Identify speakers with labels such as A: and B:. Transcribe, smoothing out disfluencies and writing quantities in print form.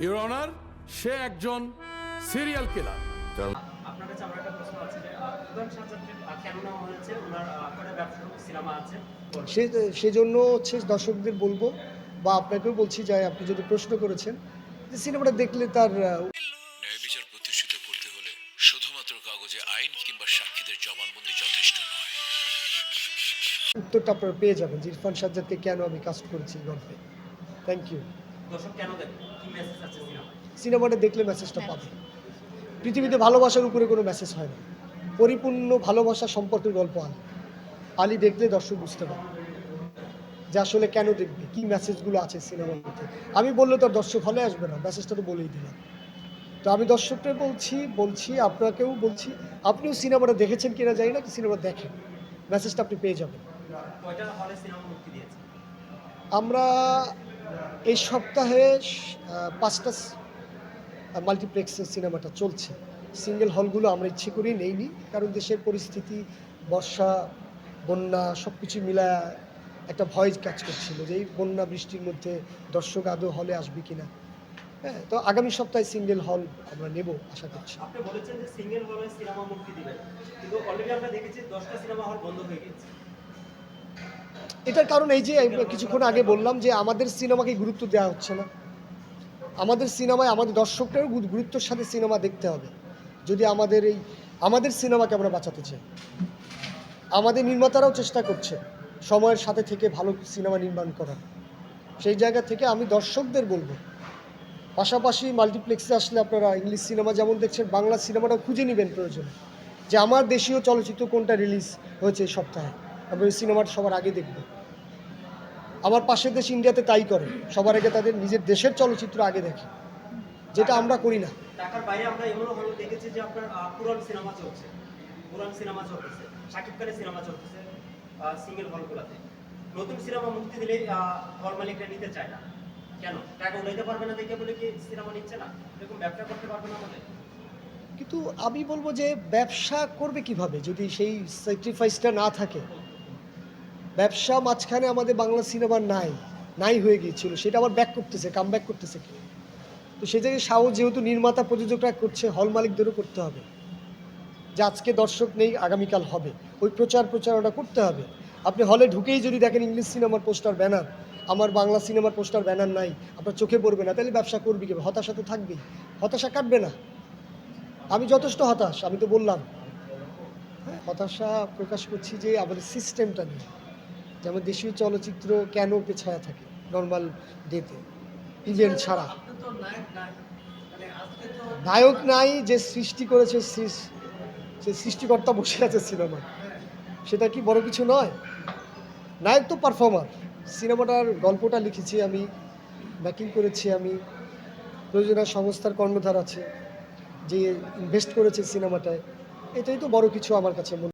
A: Your honour, সে একজন serial killer.
B: আপনার কাছে আমার একটা প্রশ্ন আছে যে প্রধান সাহায্যকে কেন নেওয়া হয়েছে? ওনার একটা ব্যবসা সিনেমা আছে।
C: সেজন্য হচ্ছে দর্শকদের বলবো বা আপনাকেও বলছি যে আপনি যদি প্রশ্ন করেছেন যে সিনেমাটা দেখলে তার
D: ন্যায় বিচার প্রতিষ্ঠিত করতে হলে শুধুমাত্র কাগজে আইন কিংবা সাক্ষীদের জবানবন্দি যথেষ্ট নয়।
C: উত্তরটা আপনারা পেয়ে যাবেন যে ইরফান সাজ্জাদকে কেন আমি কাস্ট করেছি এই গল্পে। Thank you.
B: দর্শক কেন দেখবে? কি মেসেজ আছে সিনেমায়?
C: সিনেমাটা দেখলে মেসেজটা পাবে। পৃথিবীতে ভালোবাসার উপরে কোনো মেসেজ হয় না, পরিপূর্ণ ভালোবাসা সম্পর্কের গল্প আলী। আলী দেখলে দর্শক বুঝতে পারে যে আসলে কেন দেখবে, কি মেসেজগুলো আছে সিনেমার মধ্যে। আমি বললে তো আর দর্শক হলে আসবে না, মেসেজটা তো বলেই দিলাম। তো আমি দর্শকদের বলছি আপনাকেও বলছি, আপনিও সিনেমাটা দেখেছেন কিনা জানি না, সিনেমা দেখেন, মেসেজটা আপনি পেয়ে যাবেন।
B: কয়টা হলে সিনেমা মুক্তি দিয়েছে?
C: আমরা এই সপ্তাহে 5টা মাল্টিপ্লেক্সের সিনেমাটা চলছে। সিঙ্গেল হলগুলো আমরা ইচ্ছে করেই নেইনি, কারণ দেশের পরিস্থিতি, বর্ষা, বন্যা সব কিছু মিলায় একটা ভয় কাজ করছিল যে এই বন্যা বৃষ্টির মধ্যে দর্শক আদৌ হলে আসবে কিনা। হ্যাঁ, তো আগামী সপ্তাহে সিঙ্গেল হল আমরা নেব আশা করছি।
B: আপনি বলেছেন যে সিঙ্গেল হলে সিনেমা মুক্তি দিবেন, কিন্তু অলরেডি আমরা দেখেছি 10টা সিনেমা হল বন্ধ হয়ে গেছে।
C: এটার কারণ এই যে কিছুক্ষণ আগে বললাম যে আমাদের সিনেমাকে গুরুত্ব দেওয়া হচ্ছে না। আমাদের সিনেমায় আমাদের দর্শকদেরও গুরুত্বের সাথে সিনেমা দেখতে হবে যদি আমাদের সিনেমাকে আমরা বাঁচাতে চাই। আমাদের নির্মাতারাও চেষ্টা করছে সময়ের সাথে থেকে ভালো সিনেমা নির্মাণ করার। সেই জায়গা থেকে আমি দর্শকদের বলবো, পাশাপাশি মাল্টিপ্লেক্সে আসলে আপনারা ইংলিশ সিনেমা যেমন দেখছেন, বাংলা সিনেমাটাও খুঁজে নেবেন প্রয়োজন, যে আমার দেশীয় চলচ্চিত্র কোনটা রিলিজ হয়েছে এই সপ্তাহে, আমরা ওই সিনেমাটা সবার আগে দেখব। আমার পাশের দেশ ইন্ডিয়াতে তাই করে, সবার আগে তাদের নিজের দেশের চলচ্চিত্র আগে দেখে, যেটা আমরা করি না।
B: ঢাকার বাইরে আমরা এমনও হল দেখেছি যে আপনার পুরান সিনেমা চলছে, শাকিব খানের সিনেমা চলতেছে সিঙ্গেল হলগুলোতে। নতুন সিনেমা মুক্তি দিলে হল মালিকরা নিতে চায় না কেন? টাকা উঠাইতে পারবে না দেখে বলে কি সিনেমা নিচ্ছে না? এরকম ব্যবসা করতে পারবে না বলে?
C: কিন্তু আমি বলবো যে ব্যবসা করবে কিভাবে যদি সেই স্যাক্রিফাইসটা না থাকে। ব্যবসা মাঝখানে আমাদের বাংলা সিনেমার নাই হয়ে গিয়েছিল, সেটা আবার ব্যাক করতেছে, কাম ব্যাক করতেছে কি। তো সেই জায়গায় সাহস যেহেতু নির্মাতা প্রযোজকরা করছে, হল মালিকদেরও করতে হবে যে আজকে দর্শক নেই, আগামীকাল হবে, ওই প্রচারণা করতে হবে। আপনি হলে ঢুকেই যদি দেখেন ইংলিশ সিনেমার পোস্টার ব্যানার, আমার বাংলা সিনেমার পোস্টার ব্যানার নাই, আপনার চোখে পড়বে না, তাহলে ব্যবসা করবি কীভাবে? হতাশা তো থাকবেই, হতাশা কাটবে না। আমি যথেষ্ট হতাশ, আমি তো বললাম। হ্যাঁ, হতাশা প্রকাশ করছি যে আমাদের সিস্টেমটা নিয়ে, যেমন দেশীয় চলচ্চিত্র কেন পেছায়া থাকে নর্মাল ডেতে, ইভেন্ট ছাড়া। নায়ক নাই, যে সৃষ্টি করেছে সে সৃষ্টিকর্তা বসে আছে সিনেমা, সেটা কি বড় কিছু নয়? নায়ক তো পারফর্মার। সিনেমাটার গল্পটা লিখেছি আমি, মেকিং করেছি আমি, প্রযোজনা সংস্থার কর্ণধার আছে যে ইনভেস্ট করেছে সিনেমাটায়, এটাই তো বড় কিছু আমার কাছে মনে